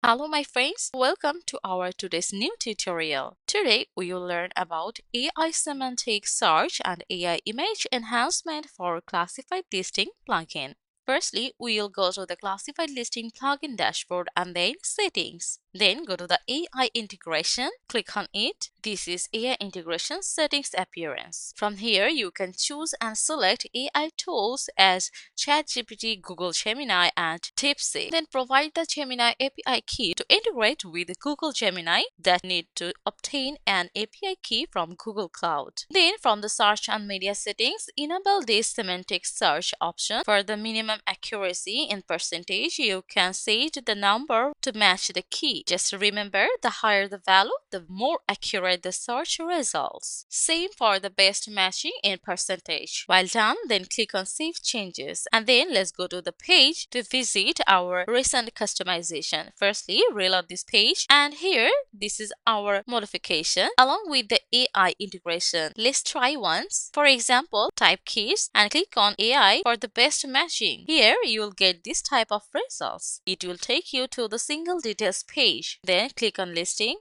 Hello my friends, welcome to our today's new tutorial. Today we will learn about AI Semantic Search and AI Image Enhancement for Classified Listing plugin. Firstly, we will go to the Classified Listing plugin dashboard and then Settings. Then go to the AI Integration, click on it. This is AI Integration Settings Appearance. From here, you can choose and select AI tools as ChatGPT, Google Gemini, and Tipsy. Then provide the Gemini API key to integrate with Google Gemini that need to obtain an API key from Google Cloud. Then from the search and media settings, enable this semantic search option. For the minimum accuracy in percentage, you can set the number to match the key. Just remember, the higher the value, the more accurate the search results. Same for the best matching in percentage. While done, then click on Save Changes. And then let's go to the page to visit our recent customization. Firstly, reload this page, and here this is our modification along with the AI integration. Let's try once. For example, type keys and click on AI for the best matching. Here you will get this type of results. It will take you to the single details page. Then click on listing.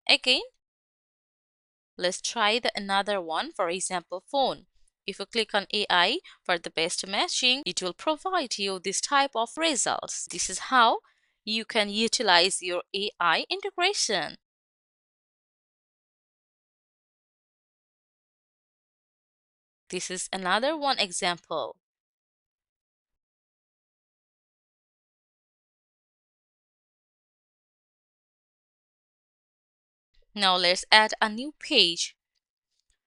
Again, let's try another one, for example, phone. If you click on AI for the best matching, it will provide you this type of results. This is how you can utilize your AI integration. This is another one example. Now let's add a new page.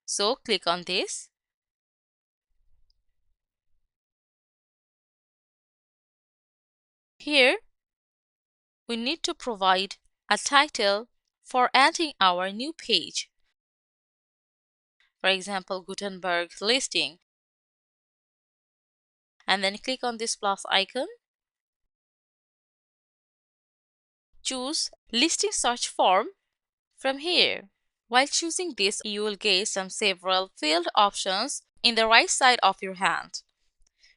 So click on this. Here, we need to provide a title for adding our new page. For example, Gutenberg listing. And then click on this plus icon. Choose listing search form from here. While choosing this, you will get several field options in the right side of your hand.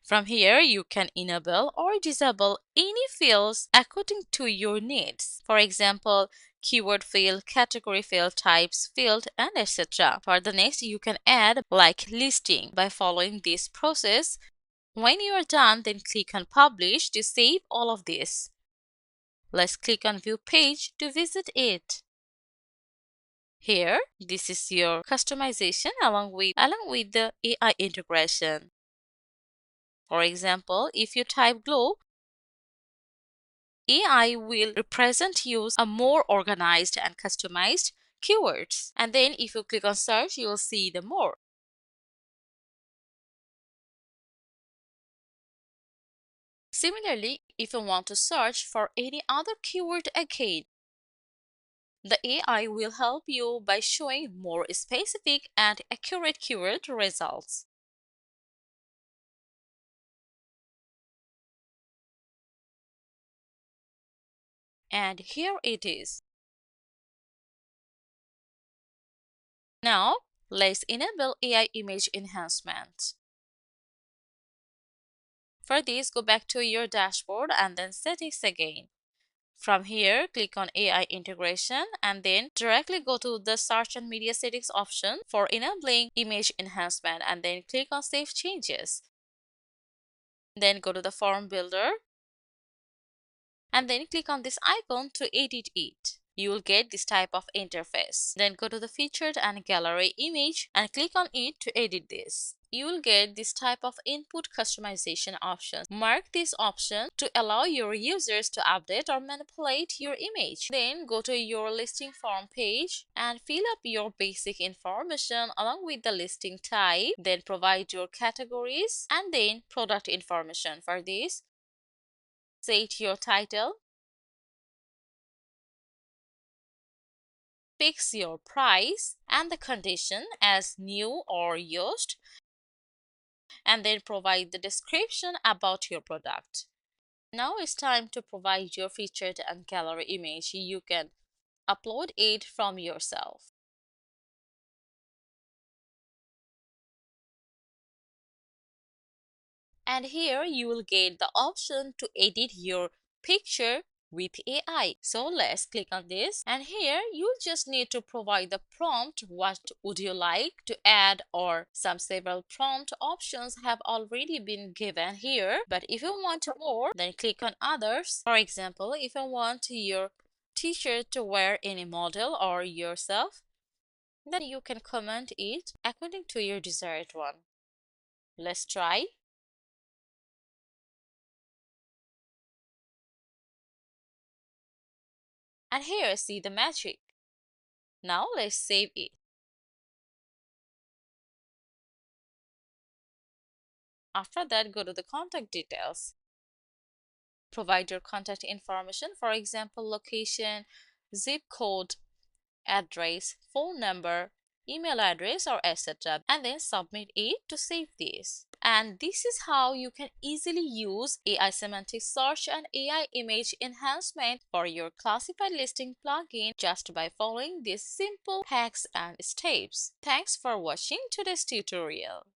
From here, you can enable or disable any fields according to your needs. For example, keyword field, category field, types field, and etc. For the next, you can add like listing by following this process. When you are done, then click on Publish to save all of this. Let's click on View Page to visit it. Here, this is your customization along with the AI integration. For example, if you type glow, AI will represent you a more organized and customized keywords. And then if you click on search, you will see the more. Similarly, if you want to search for any other keyword again, the AI will help you by showing more specific and accurate keyword results. And here it is. Now, let's enable AI Image Enhancement. For this, go back to your dashboard and then Settings again. From here, click on AI Integration and then directly go to the Search and Media Settings option for enabling Image Enhancement and then click on Save Changes. Then go to the Form Builder and then click on this icon to edit it. You will get this type of interface. Then go to the Featured and Gallery image and click on it to edit this. You will get this type of input customization option. Mark this option to allow your users to update or manipulate your image. Then go to your listing form page and fill up your basic information along with the listing type. Then provide your categories and then product information. For this, set your title, fix your price and the condition as new or used, and then provide the description about your product. Now it's time to provide your featured and gallery image. You can upload it from yourself. And here you will get the option to edit your picture with AI. So let's click on this, and here you just need to provide the prompt. What would you like to add, or some several prompt options have already been given here, but if you want more, then click on others. For example, if you want your teacher to wear any model or yourself, then you can comment it according to your desired one. Let's try. And here, see the magic. Now let's save it. After that, go to the contact details. Provide your contact information, for example, location, zip code, address, phone number, email address, or etc. and then submit it to save this. And this is how you can easily use AI Semantic Search and AI Image Enhancement for your classified listing plugin just by following these simple hacks and steps. Thanks for watching today's tutorial.